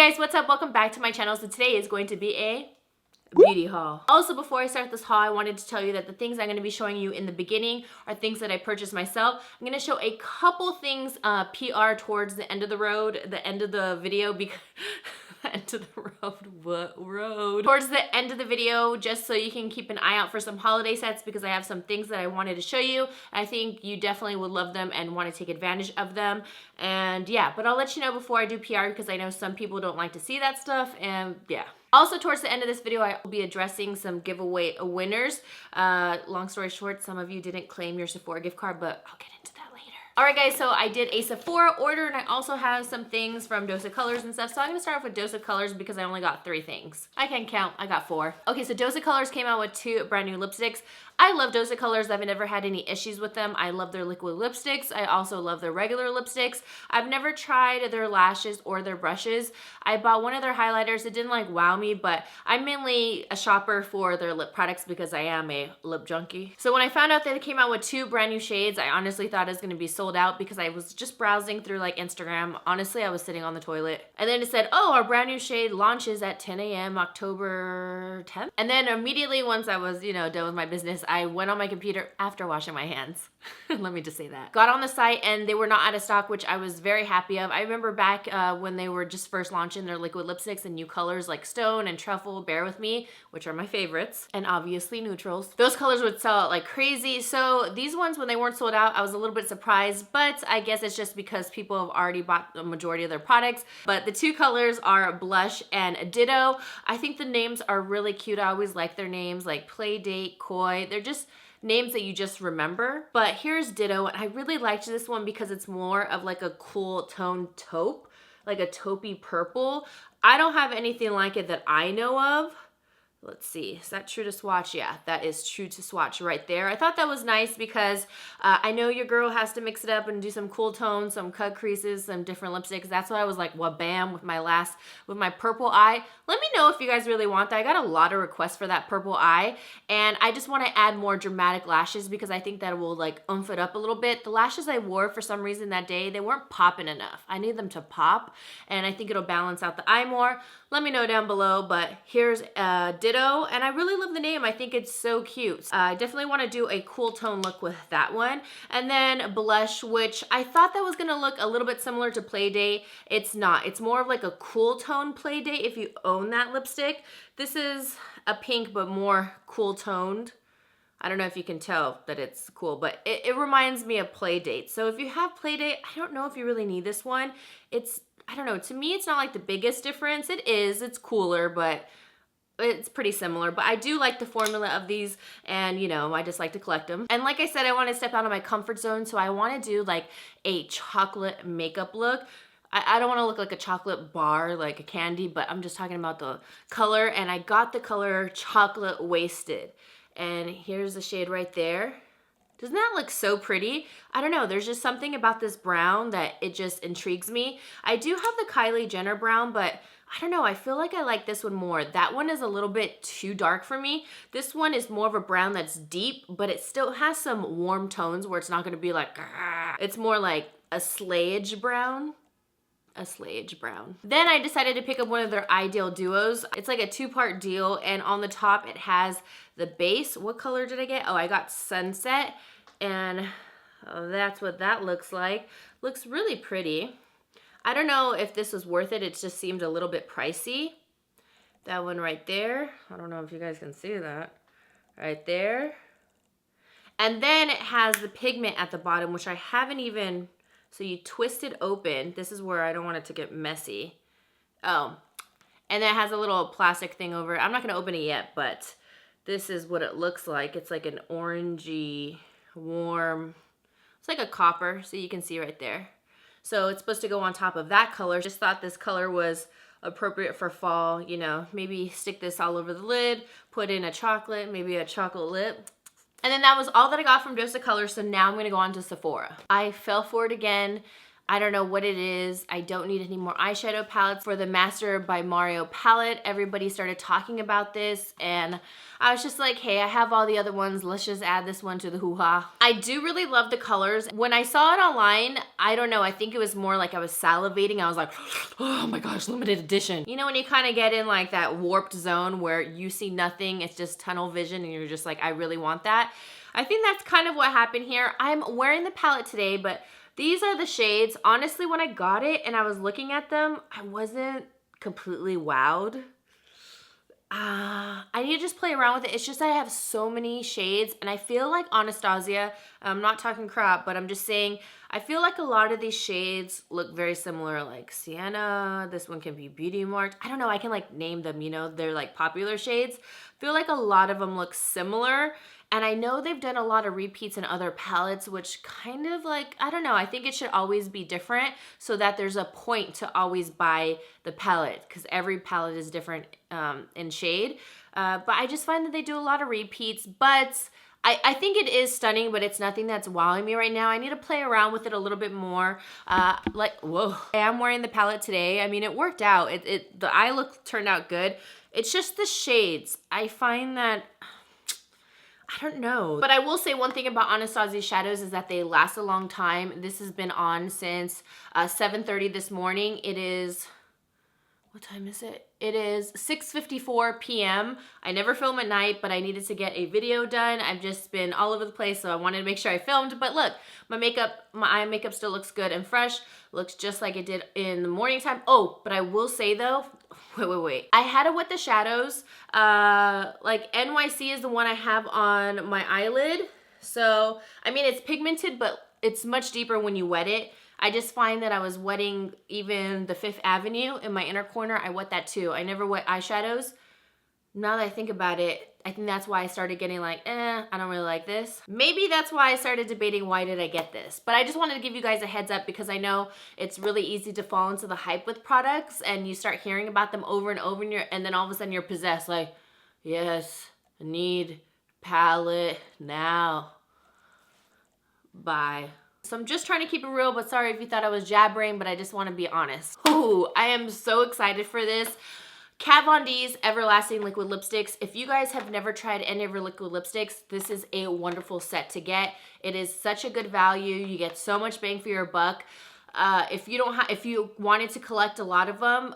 guys, what's up? Welcome back to my channel. So today is going to be a beauty haul. Also, before I start this haul, I wanted to tell you that the things I'm going to be showing you in the beginning are things that I purchased myself. I'm going to show a couple things PR towards the end of the road, the end of the video, because end of the road, what road? Towards the end of the video, just so you can keep an eye out for some holiday sets, because I have some things that I wanted to show you. I think you definitely would love them and want to take advantage of them. And yeah, but I'll let you know before I do PR, because I know some people don't like to see that stuff, and yeah. Also, towards the end of this video, I will be addressing some giveaway winners. Long story short, some of you didn't claim your Sephora gift card, but I'll get into that later. Alright guys, so I did a Sephora order, and I also have some things from Dose of Colors and stuff. So I'm going to start off with Dose of Colors because I only got 3 things. I can count, I got 4. Okay, so Dose of Colors came out with 2 brand new lipsticks. I love Dose of Colors. I've never had any issues with them. I love their liquid lipsticks. I also love their regular lipsticks. I've never tried their lashes or their brushes. I bought one of their highlighters. It didn't like wow me, but I'm mainly a shopper for their lip products because I am a lip junkie. So when I found out that it came out with 2 brand new shades, I honestly thought it was going to be sold out because I was just browsing through like Instagram. Honestly, I was sitting on the toilet. And then it said, oh, our brand new shade launches at 10 a.m. October 10th. And then immediately once I was, done with my business, I went on my computer after washing my hands. Let me just say that. Got on the site and they were not out of stock, which I was very happy of. I remember back when they were just first launching their liquid lipsticks and new colors like Stone and Truffle, Bear With Me, which are my favorites, and obviously neutrals. Those colors would sell out like crazy. So these ones, when they weren't sold out, I was a little bit surprised, but I guess it's just because people have already bought the majority of their products. But the 2 colors are Blush and Ditto. I think the names are really cute. I always like their names, like Playdate, Koi. They're just names that you just remember. But here's Ditto, and I really liked this one because it's more of like a cool tone taupe, like a taupey purple. I don't have anything like it that I know of. Let's see, is that true to swatch? Yeah, that is true to swatch right there. I thought that was nice because I know your girl has to mix it up and do some cool tones, some cut creases, some different lipsticks. That's why I was like, well, bam, with my purple eye. Let me know if you guys really want that. I got a lot of requests for that purple eye, and I just want to add more dramatic lashes because I think that will like oomph it up a little bit. The lashes I wore for some reason that day, they weren't popping enough. I need them to pop, and I think it'll balance out the eye more. Let me know down below, but here's Ditto, and I really love the name. I think it's so cute. I definitely want to do a cool tone look with that one. And then Blush, which I thought that was going to look a little bit similar to Playdate. It's not. It's more of like a cool tone Playdate if you own that lipstick. This is a pink, but more cool toned. I don't know if you can tell that it's cool, but it reminds me of Playdate. So if you have Playdate, I don't know if you really need this one. I don't know, to me it's not like the biggest difference. It's cooler, but it's pretty similar. But I do like the formula of these, and I just like to collect them. And like I said, I want to step out of my comfort zone, so I want to do like a chocolate makeup look. I don't want to look like a chocolate bar, like a candy, but I'm just talking about the color, and I got the color Chocolate Wasted. And here's the shade right there. Doesn't that look so pretty? I don't know, there's just something about this brown that it just intrigues me. I do have the Kylie Jenner brown, but I don't know, I feel like I like this one more. That one is a little bit too dark for me. This one is more of a brown that's deep, but it still has some warm tones where it's not gonna be like, ah. It's more like a slayage brown. A slayage brown. Then I decided to pick up one of their Ideal Duos. It's like a 2-part deal, and on the top it has the base. What color did I get? Oh, I got Sunset, and that's what that looks like. Looks really pretty. I don't know if this was worth it. It just seemed a little bit pricey. That one right there. I don't know if you guys can see that. Right there. And then it has the pigment at the bottom, which I haven't even... So you twist it open. This is where I don't want it to get messy. Oh, and then it has a little plastic thing over it. I'm not going to open it yet, but this is what it looks like. It's like an orangey, warm, it's like a copper, so you can see right there. So it's supposed to go on top of that color. Just thought this color was appropriate for fall, maybe stick this all over the lid, put in a chocolate, maybe a chocolate lip. And then that was all that I got from Dose of Colors, so now I'm going to go on to Sephora. I fell for it again. I don't know what it is. I don't need any more eyeshadow palettes for the Master by Mario palette. Everybody started talking about this and I was just like, hey, I have all the other ones. Let's just add this one to the hoo-ha. I do really love the colors. When I saw it online, I don't know, I think it was more like I was salivating. I was like, oh my gosh, limited edition. You know when you kind of get in like that warped zone where you see nothing, it's just tunnel vision and you're just like, I really want that. I think that's kind of what happened here. I'm wearing the palette today, but these are the shades. Honestly, when I got it and I was looking at them, I wasn't completely wowed. I need to just play around with it. It's just that I have so many shades and I feel like Anastasia, I'm not talking crap, but I'm just saying, I feel like a lot of these shades look very similar, like Sienna, this one can be Beauty Marked. I don't know, I can like name them, you know, they're like popular shades. I feel like a lot of them look similar. And I know they've done a lot of repeats in other palettes, which kind of like, I don't know, I think it should always be different so that there's a point to always buy the palette because every palette is different in shade. But I just find that they do a lot of repeats, but I think it is stunning, but it's nothing that's wowing me right now. I need to play around with it a little bit more. Like, whoa. I am wearing the palette today. I mean, it worked out. The eye look turned out good. It's just the shades. I find that, I don't know. But I will say one thing about Anastasia's shadows is that they last a long time. This has been on since 7:30 this morning. It is, what time is it? It is 6:54 p.m. I never film at night, but I needed to get a video done. I've just been all over the place, so I wanted to make sure I filmed. But look, my eye makeup still looks good and fresh. Looks just like it did in the morning time. Oh, but I will say though, wait. I had it with the shadows. Like NYC is the one I have on my eyelid. So, I mean, it's pigmented, but it's much deeper when you wet it. I just find that I was wetting even the Fifth Avenue in my inner corner. I wet that too. I never wet eyeshadows. Now that I think about it, I think that's why I started getting like, I don't really like this. Maybe that's why I started debating why did I get this. But I just wanted to give you guys a heads up because I know it's really easy to fall into the hype with products and you start hearing about them over and over and then all of a sudden you're possessed like, yes, I need palette now. Bye. So I'm just trying to keep it real, but sorry if you thought I was jabbering, but I just want to be honest. Ooh, I am so excited for this. Kat Von D's Everlasting Liquid Lipsticks. If you guys have never tried any of her liquid lipsticks, this is a wonderful set to get. It is such a good value. You get so much bang for your buck. If you wanted to collect a lot of them,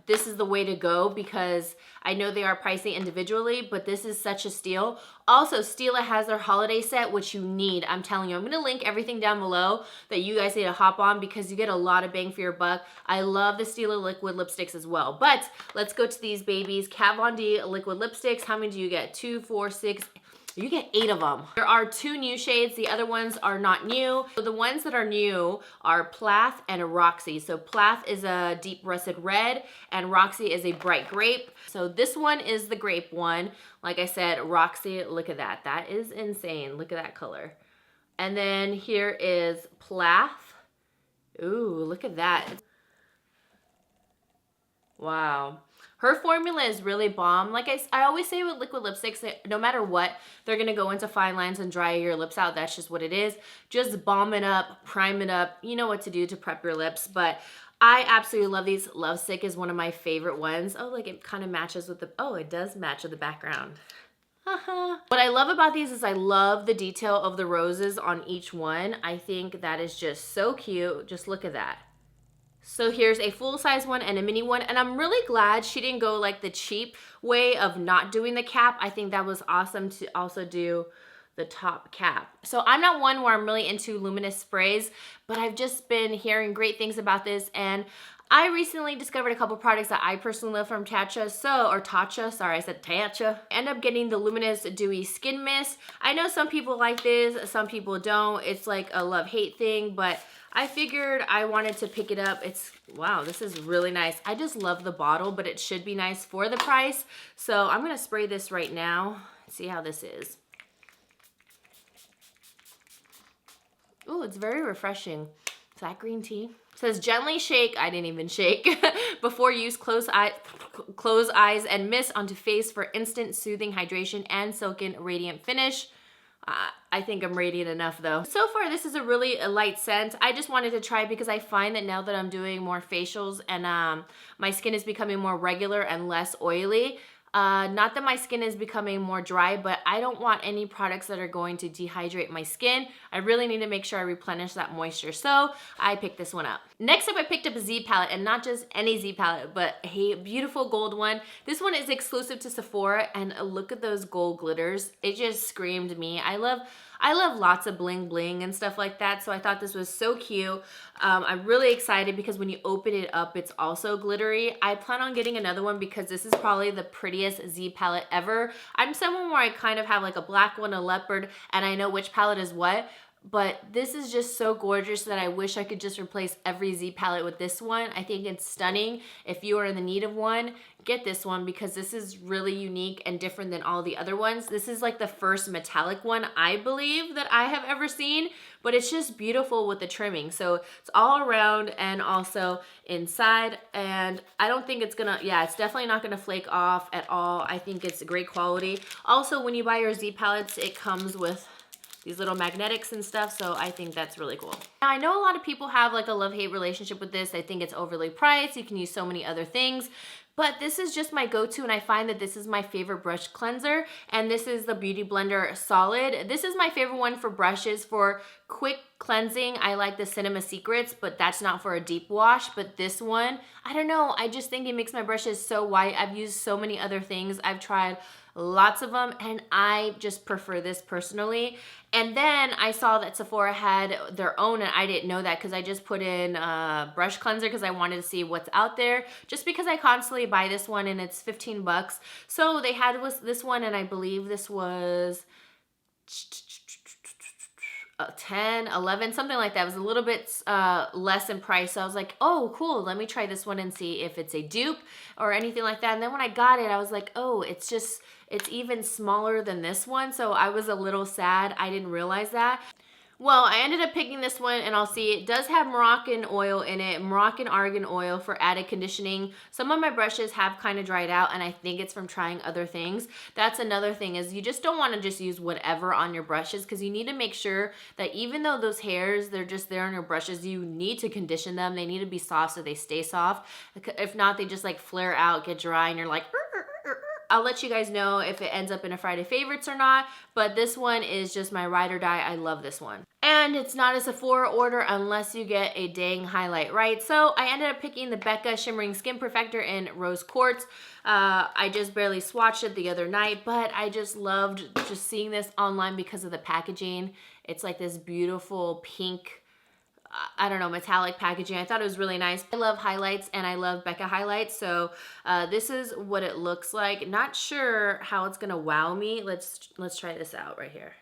this is the way to go because I know they are pricey individually, but this is such a steal. Also, Stila has their holiday set, which you need. I'm telling you, I'm going to link everything down below that you guys need to hop on because you get a lot of bang for your buck. I love the Stila liquid lipsticks as well. But let's go to these babies. Kat Von D liquid lipsticks. How many do you get? 2, 4, 6, you get 8 of them. There are 2 new shades. The other ones are not new. So the ones that are new are Plath and Roxy. So Plath is a deep russet red and Roxy is a bright grape. So this one is the grape one. Like I said, Roxy, look at that. That is insane. Look at that color. And then here is Plath. Ooh, look at that. Wow. Her formula is really bomb. Like I always say with liquid lipsticks, no matter what, they're going to go into fine lines and dry your lips out. That's just what it is. Just balm it up, prime it up. You know what to do to prep your lips. But I absolutely love these. Lovesick is one of my favorite ones. Oh, like it kind of matches with the, oh, it does match with the background. What I love about these is I love the detail of the roses on each one. I think that is just so cute. Just look at that. So here's a full-size one and a mini one, and I'm really glad she didn't go like the cheap way of not doing the cap. I think that was awesome to also do the top cap. So I'm not one where I'm really into luminous sprays, but I've just been hearing great things about this, and I recently discovered a couple products that I personally love from Tatcha. Sorry, I said Tatcha. I end up getting the Luminous Dewy Skin Mist. I know some people like this, some people don't. It's like a love-hate thing, but I figured I wanted to pick it up. Wow, this is really nice. I just love the bottle, but it should be nice for the price. So I'm gonna spray this right now. See how this is. Ooh, it's very refreshing. Is that green tea? It says gently shake, I didn't even shake. Before use, close eyes and mist onto face for instant soothing hydration and silken radiant finish. I think I'm radiant enough though. So far, this is a really light scent. I just wanted to try because I find that now that I'm doing more facials and my skin is becoming more regular and less oily, not that my skin is becoming more dry, but I don't want any products that are going to dehydrate my skin. I really need to make sure I replenish that moisture. So I picked this one up. Next up, I picked up a Z palette, and not just any Z palette, but a beautiful gold one. This one is exclusive to Sephora, and look at those gold glitters. It just screamed me. I love lots of bling bling and stuff like that, so I thought this was so cute. I'm really excited because when you open it up, it's also glittery. I plan on getting another one because this is probably the prettiest Z palette ever. I'm someone where I kind of have like a black one, a leopard, and I know which palette is what. But this is just so gorgeous that I wish I could just replace every Z palette with this one. I think it's stunning. If you are in the need of one, get this one because this is really unique and different than all the other ones. This is like the first metallic one, I believe, that I have ever seen, but it's just beautiful with the trimming. So it's all around and also inside, and I don't think it's gonna, yeah, it's definitely not gonna flake off at all. I think it's great quality. Also, when you buy your Z palettes, it comes with these little magnetics and stuff, so I think that's really cool. Now, I know a lot of people have like a love-hate relationship with this. I think it's overly priced. You can use so many other things, but this is just my go-to, and I find that this is my favorite brush cleanser, and this is the Beauty Blender Solid. This is my favorite one for brushes for quick cleansing. I like the Cinema Secrets, but that's not for a deep wash. But this one, I don't know, I just think it makes my brushes so white. I've used so many other things. I've tried lots of them, and I just prefer this personally. And then I saw that Sephora had their own, and I didn't know that because I just put in brush cleanser because I wanted to see what's out there, just because I constantly buy this one and it's 15 bucks. So they had this one, and I believe this was 10, 11, something like that. It was a little bit less in price. So I was like, oh, cool. Let me try this one and see if it's a dupe or anything like that. And then when I got it, I was like, oh, it's even smaller than this one. So I was a little sad. I didn't realize that. Well, I ended up picking this one, and I'll see it does have Moroccan oil in it, Moroccan argan oil for added conditioning. Some of my brushes have kind of dried out, and I think it's from trying other things. That's another thing, is you just don't want to just use whatever on your brushes, because you need to make sure that even though those hairs, they're just there on your brushes, you need to condition them. They need to be soft so they stay soft. If not, they just like flare out, get dry, and you're like, I'll let you guys know if it ends up in a Friday favorites or not, but this one is just my ride or die. I love this one. And it's not a Sephora order unless you get a dang highlight, right? So I ended up picking the Becca Shimmering Skin Perfector in Rose Quartz. I just barely swatched it the other night, but I just loved just seeing this online because of the packaging. It's like this beautiful pink, I don't know, metallic packaging. I thought it was really nice. I love highlights, and I love Becca highlights. So this is what it looks like. Not sure how it's gonna wow me. Let's try this out right here.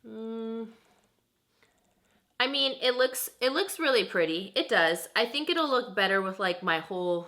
I mean, it looks really pretty. It does. I think it'll look better with like my whole,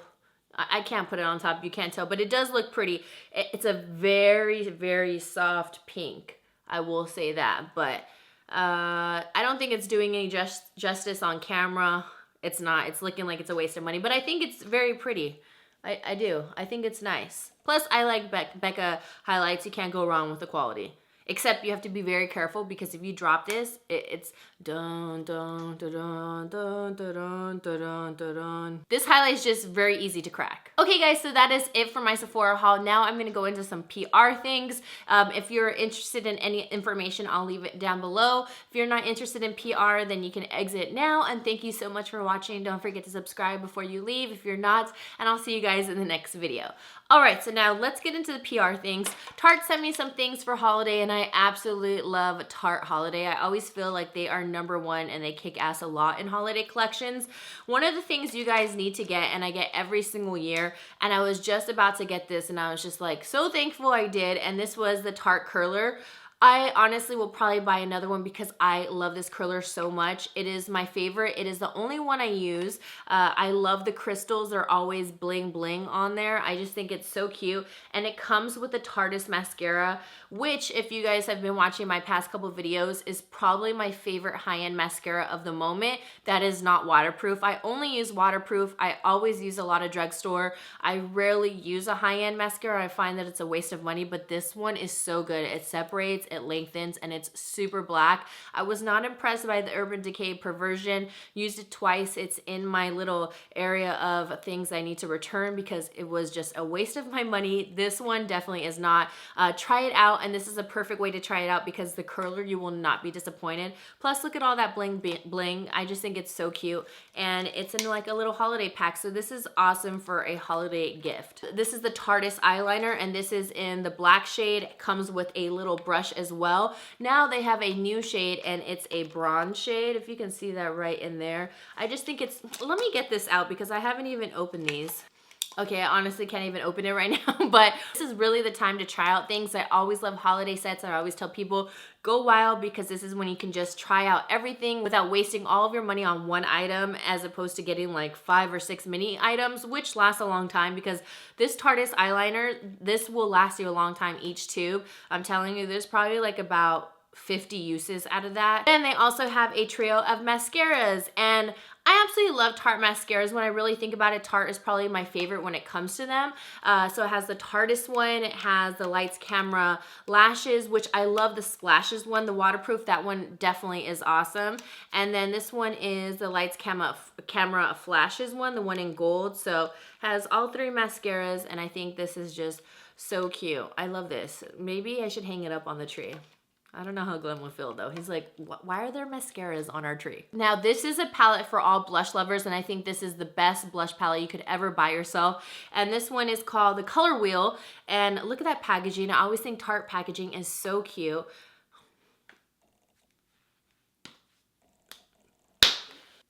I can't put it on top, you can't tell, but it does look pretty. It's a very, very soft pink. I will say that, but I don't think it's doing any justice on camera. It's not. It's looking like it's a waste of money, but I think it's very pretty. I do. I think it's nice. Plus, I like Becca highlights. You can't go wrong with the quality. Except you have to be very careful, because if you drop this, it's dun dun dun dun dun dun dun dun dun. This highlight is just very easy to crack. Okay guys, so that is it for my Sephora haul. Now I'm gonna go into some PR things. If you're interested in any information, I'll leave it down below. If you're not interested in PR, then you can exit now. And thank you so much for watching. Don't forget to subscribe before you leave if you're not, and I'll see you guys in the next video. All right, so now let's get into the PR things. Tarte sent me some things for holiday, and I absolutely love Tarte Holiday. I always feel like they are #1 and they kick ass a lot in holiday collections. One of the things you guys need to get, and I get every single year, and I was just about to get this, and I was just like so thankful I did, and this was the Tarte Curler. I honestly will probably buy another one because I love this curler so much. It is my favorite. It is the only one I use. I love the crystals. They're always bling bling on there. I just think it's so cute. And it comes with the Tarte mascara, which if you guys have been watching my past couple videos is probably my favorite high-end mascara of the moment. That is not waterproof. I only use waterproof. I always use a lot of drugstore. I rarely use a high-end mascara. I find that it's a waste of money, but this one is so good. It separates, it lengthens, and it's super black. I was not impressed by the Urban Decay Perversion. Used it twice. It's in my little area of things I need to return because it was just a waste of my money. This one definitely is not. Try it out, and this is a perfect way to try it out because the curler, you will not be disappointed. Plus, look at all that bling bling. I just think it's so cute, and it's in like a little holiday pack, so this is awesome for a holiday gift. This is the Tarte eyeliner, and this is in the black shade. It comes with a little brush as well. Now they have a new shade, and it's a bronze shade, if you can see that right in there. I just think it's, let me get this out because I haven't even opened these. Okay, I honestly can't even open it right now, but this is really the time to try out things. I always love holiday sets. I always tell people, go wild, because this is when you can just try out everything without wasting all of your money on one item, as opposed to getting like 5 or 6 mini items, which last a long time, because this Tarte eyeliner, this will last you a long time each tube. I'm telling you, there's probably like about 50 uses out of that. And they also have a trio of mascaras, and I absolutely love Tarte mascaras. When I really think about it, Tarte is probably my favorite when it comes to them. So it has the Tarte one, it has the Lights Camera Lashes, which I love the Splashes one, the waterproof. That one definitely is awesome. And then this one is the Lights Camera Flashes one, the one in gold. So has all 3 mascaras, and I think this is just so cute. I love this. Maybe I should hang it up on the tree. I don't know how Glenn would feel though. He's like, why are there mascaras on our tree? Now this is a palette for all blush lovers, and I think this is the best blush palette you could ever buy yourself. And this one is called the Color Wheel, and look at that packaging. I always think Tarte packaging is so cute.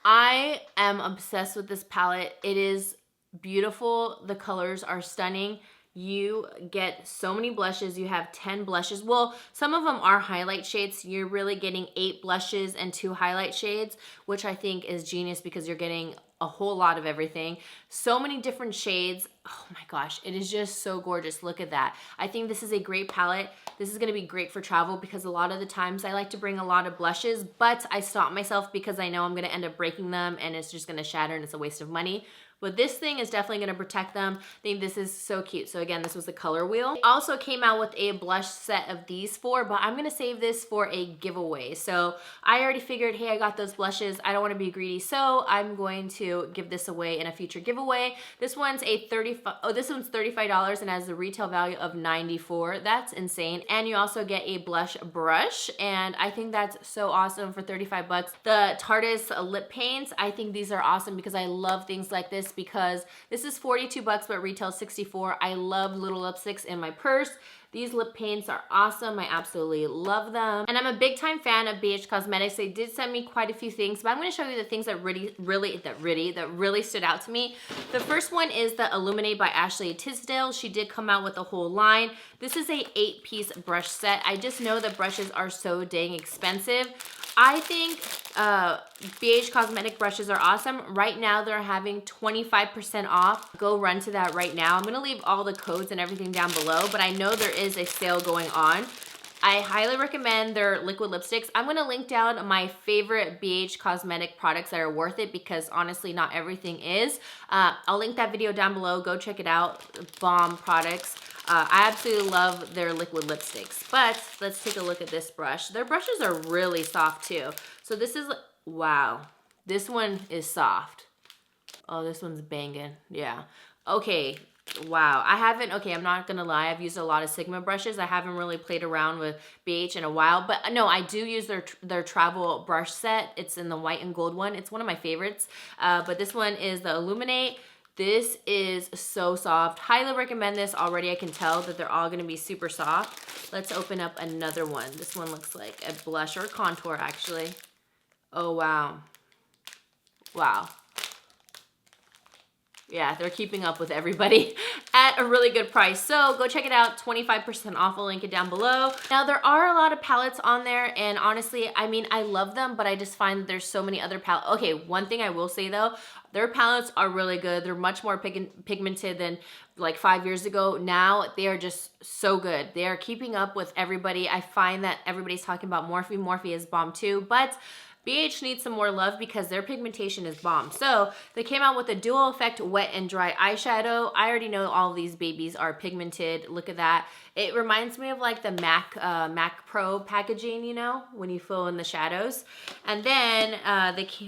I am obsessed with this palette. It is beautiful. The colors are stunning. You get so many blushes. You have 10 blushes. Well, some of them are highlight shades. You're really getting 8 blushes and 2 highlight shades, which I think is genius because you're getting a whole lot of everything. So many different shades. Oh my gosh, it is just so gorgeous. Look at that. I think this is a great palette. This is gonna be great for travel because a lot of the times I like to bring a lot of blushes, but I stop myself because I know I'm gonna end up breaking them and it's just gonna shatter and it's a waste of money. But this thing is definitely gonna protect them. I think this is so cute. So again, this was the Color Wheel. I also came out with a blush set of these 4, but I'm gonna save this for a giveaway. So I already figured, hey, I got those blushes. I don't wanna be greedy, so I'm going to give this away in a future giveaway. This one's this one's $35 and has the retail value of $94. That's insane. And you also get a blush brush, and I think that's so awesome for 35 bucks. The Tarte lip paints, I think these are awesome because I love things like this, because this is 42 bucks but retails 64. I love little lipsticks in my purse. These lip paints are awesome. I absolutely love them. And I'm a big time fan of BH Cosmetics. They did send me quite a few things, but I'm gonna show you the things that really stood out to me. The first one is the Illuminate by Ashley Tisdale. She did come out with a whole line. This is a 8-piece brush set. I just know that brushes are so dang expensive. I think BH Cosmetic brushes are awesome. Right now, they're having 25% off. Go run to that right now. I'm gonna leave all the codes and everything down below, but I know there is a sale going on. I highly recommend their liquid lipsticks. I'm gonna link down my favorite BH Cosmetic products that are worth it, because honestly, not everything is. I'll link that video down below. Go check it out. Bomb products. I absolutely love their liquid lipsticks, but let's take a look at this brush. Their brushes are really soft too. So this is, wow, this one is soft. Oh, this one's banging, yeah. Okay, wow, okay, I'm not gonna lie, I've used a lot of Sigma brushes. I haven't really played around with BH in a while, but no, I do use their travel brush set. It's in the white and gold one. It's one of my favorites, but this one is the Illuminate. This is so soft. Highly recommend this already. I can tell that they're all gonna be super soft. Let's open up another one. This one looks like a blush or contour, actually. Oh, wow. Wow. Yeah, they're keeping up with everybody at a really good price. So go check it out, 25% off. I'll link it down below. Now there are a lot of palettes on there, and honestly, I mean, I love them, but I just find that there's so many other palettes. Okay, one thing I will say though, their palettes are really good. They're much more pigmented than like 5 years ago. Now they are just so good. They are keeping up with everybody. I find that everybody's talking about Morphe. Morphe is bomb too, but BH needs some more love because their pigmentation is bomb. So they came out with a dual effect wet and dry eyeshadow. I already know all of these babies are pigmented. Look at that. It reminds me of like the Mac Pro packaging, you know, when you fill in the shadows. And then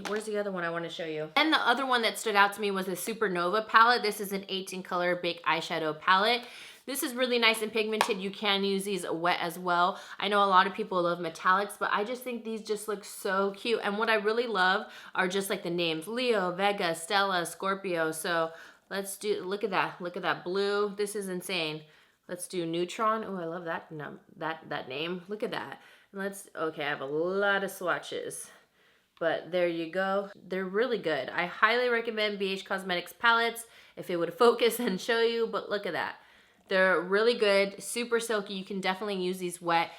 where's the other one I want to show you? And the other one that stood out to me was the Supernova palette. This is an 18 color big eyeshadow palette. This is really nice and pigmented. You can use these wet as well. I know a lot of people love metallics, but I just think these just look so cute. And what I really love are just like the names, Leo, Vega, Stella, Scorpio. So let's do, look at that blue. This is insane. Let's do Neutron. Oh, I love that name. Look at that. Okay, I have a lot of swatches, but there you go. They're really good. I highly recommend BH Cosmetics palettes if it would focus and show you, but look at that. They're really good, super silky. You can definitely use these wet.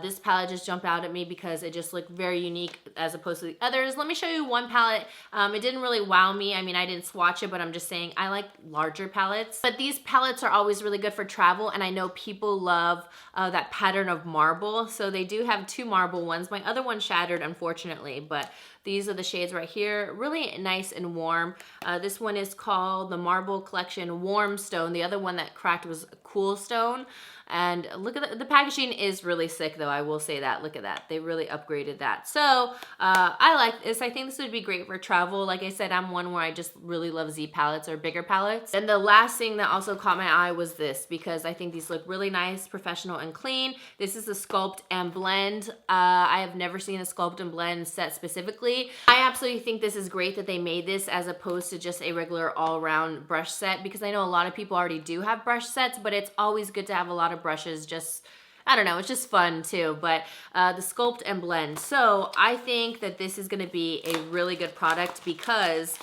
This palette just jumped out at me because it just looked very unique as opposed to the others. Let me show you one palette. It didn't really wow me. I mean, I didn't swatch it, but I'm just saying I like larger palettes. But these palettes are always really good for travel, and I know people love that pattern of marble. So they do have 2 marble ones. My other one shattered, unfortunately, but these are the shades right here. Really nice and warm. This one is called the Marble Collection Warm Stone. The other one that cracked was Cool Stone. And look at the packaging is really sick though, I will say that. Look at that. They really upgraded that. So I like this. I think this would be great for travel. Like I said, I'm one where I just really love Z palettes or bigger palettes. And the last thing that also caught my eye was this, because I think these look really nice, professional and clean. This is the Sculpt and Blend. I have never seen a Sculpt and Blend set specifically. I absolutely think this is great that they made this as opposed to just a regular all-around brush set, because I know a lot of people already do have brush sets, but it's always good to have a lot of brushes. Just, I don't know, it's just fun too. But the Sculpt and Blend. So I think that this is going to be a really good product because,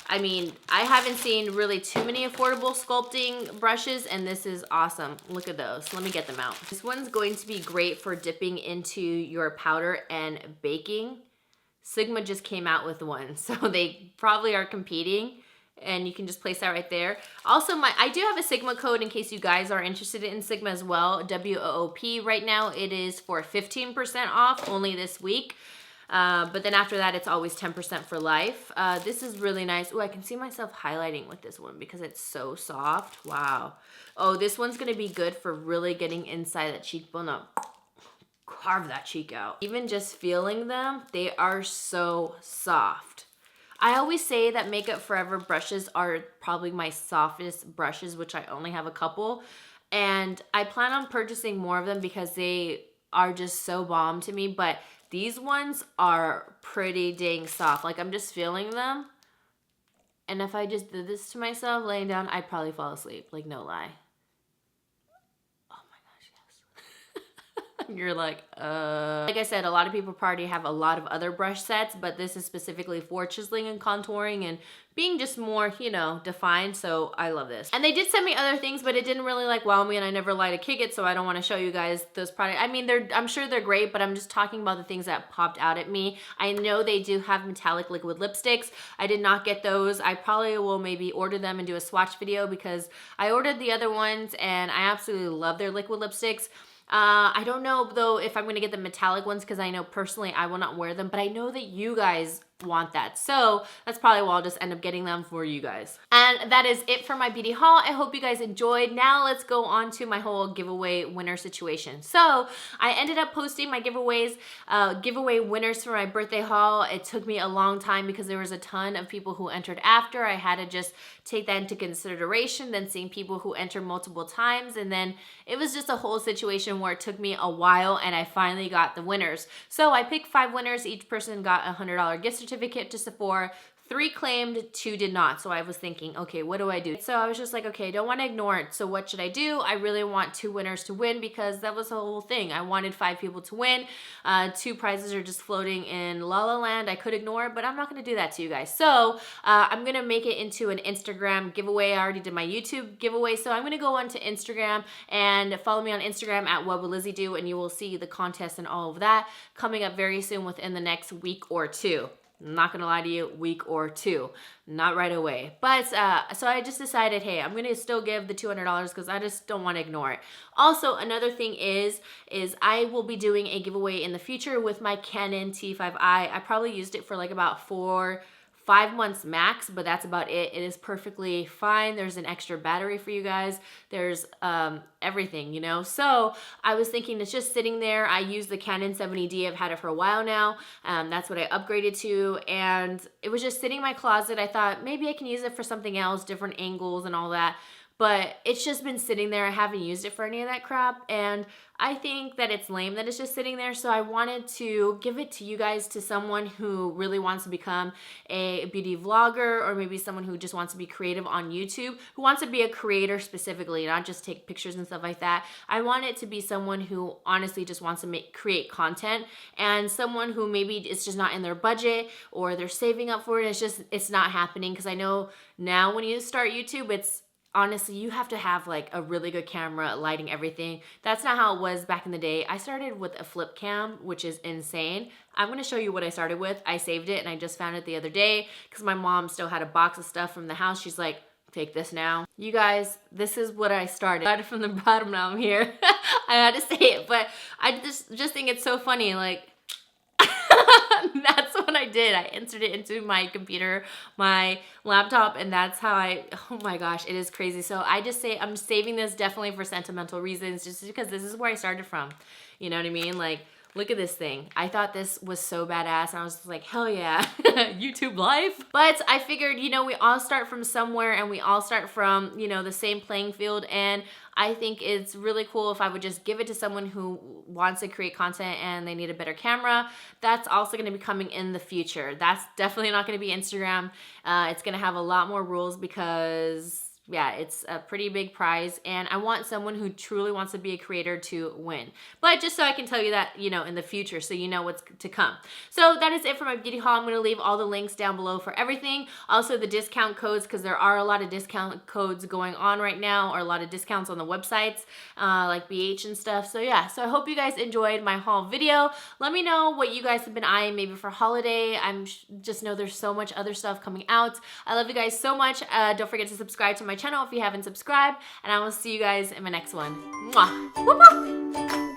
I mean, I haven't seen really too many affordable sculpting brushes, and this is awesome. Look at those. Let me get them out. This one's going to be great for dipping into your powder and baking. Sigma just came out with one, so they probably are competing. And you can just place that right there. Also, I do have a Sigma code in case you guys are interested in Sigma as well. WOOP right now. It is for 15% off only this week. But then after that, it's always 10% for life. This is really nice. Oh, I can see myself highlighting with this one because it's so soft. Wow. Oh, this one's going to be good for really getting inside that cheekbone up. Carve that cheek out. Even just feeling them, they are so soft. I always say that Makeup Forever brushes are probably my softest brushes, which I only have a couple. And I plan on purchasing more of them because they are just so bomb to me. But these ones are pretty dang soft. Like, I'm just feeling them. And if I just did this to myself laying down, I'd probably fall asleep. Like, no lie. You're like I said, a lot of people probably have a lot of other brush sets, but this is specifically for chiseling and contouring and being just more, you know, defined. So I love this. And they did send me other things, but it didn't really like wow me, and I never light a kick it, so I don't want to show you guys those products. I mean, I'm sure they're great, but I'm just talking about the things that popped out at me. I know they do have metallic liquid lipsticks. I did not get those. I probably will maybe order them and do a swatch video because I ordered the other ones and I absolutely love their liquid lipsticks. I don't know though if I'm gonna get the metallic ones because I know personally I will not wear them, but I know that you guys want that. So that's probably why I'll just end up getting them for you guys. And that is it for my beauty haul. I hope you guys enjoyed. Now let's go on to my whole giveaway winner situation. So I ended up posting my giveaway winners for my birthday haul. It took me a long time because there was a ton of people who entered after. I had to just take that into consideration, then seeing people who entered multiple times, and then it was just a whole situation where it took me a while and I finally got the winners. So I picked 5 winners. Each person got a $100 gift certificate to Sephora, 3 claimed, 2 did not. So I was thinking, okay, what do I do? So I was just like, okay, don't want to ignore it. So what should I do? I really want 2 winners to win because that was the whole thing. I wanted 5 people to win. 2 prizes are just floating in La La Land. I could ignore it, but I'm not going to do that to you guys. So I'm going to make it into an Instagram giveaway. I already did my YouTube giveaway. So I'm going to go onto Instagram and follow me on Instagram at WhatWouldLizzyDo, and you will see the contest and all of that coming up very soon within the next week or 2. I'm not gonna lie to you, week or 2, not right away. But so I just decided, hey, I'm gonna still give the $200 because I just don't want to ignore it. Also, another thing is I will be doing a giveaway in the future with my Canon T5i. I probably used it for like about 5 months max, but that's about it. It is perfectly fine. There's an extra battery for you guys. There's everything, you know? So I was thinking it's just sitting there. I use the Canon 70D. I've had it for a while now. That's what I upgraded to. And it was just sitting in my closet. I thought maybe I can use it for something else, different angles and all that. But it's just been sitting there. I haven't used it for any of that crap. And I think that it's lame that it's just sitting there. So I wanted to give it to you guys, to someone who really wants to become a beauty vlogger, or maybe someone who just wants to be creative on YouTube, who wants to be a creator specifically, not just take pictures and stuff like that. I want it to be someone who honestly just wants to create content, and someone who maybe it's just not in their budget, or they're saving up for it. It's not happening, because I know now when you start YouTube, honestly, you have to have like a really good camera, lighting, everything. That's not how it was back in the day. I started with a flip cam, which is insane. I'm going to show you what I started with. I saved it and I just found it the other day because my mom still had a box of stuff from the house. She's like, take this now. You guys, this is what I started from the bottom. Now I'm here. I had to say it, but I just think it's so funny. Like, that's what I did. I entered it into my computer, my laptop, and that's how oh my gosh, it is crazy. So I just say I'm saving this definitely for sentimental reasons, just because this is where I started from. You know what I mean? Like, look at this thing. I thought this was so badass, and I was just like, hell yeah, YouTube life. But I figured, you know, we all start from somewhere, and we all start from, you know, the same playing field, and I think it's really cool if I would just give it to someone who wants to create content and they need a better camera. That's also going to be coming in the future. That's definitely not going to be Instagram. It's going to have a lot more rules because, yeah, it's a pretty big prize, and I want someone who truly wants to be a creator to win. But just so I can tell you that, you know, in the future, so you know what's to come. So that is it for my beauty haul. I'm going to leave all the links down below for everything. Also the discount codes, because there are a lot of discount codes going on right now, or a lot of discounts on the websites, like BH and stuff. So yeah, so I hope you guys enjoyed my haul video. Let me know what you guys have been eyeing maybe for holiday. Just know there's so much other stuff coming out. I love you guys so much. Don't forget to subscribe to my channel if you haven't subscribed, and I will see you guys in my next one. Mwah! Whoop, whoop.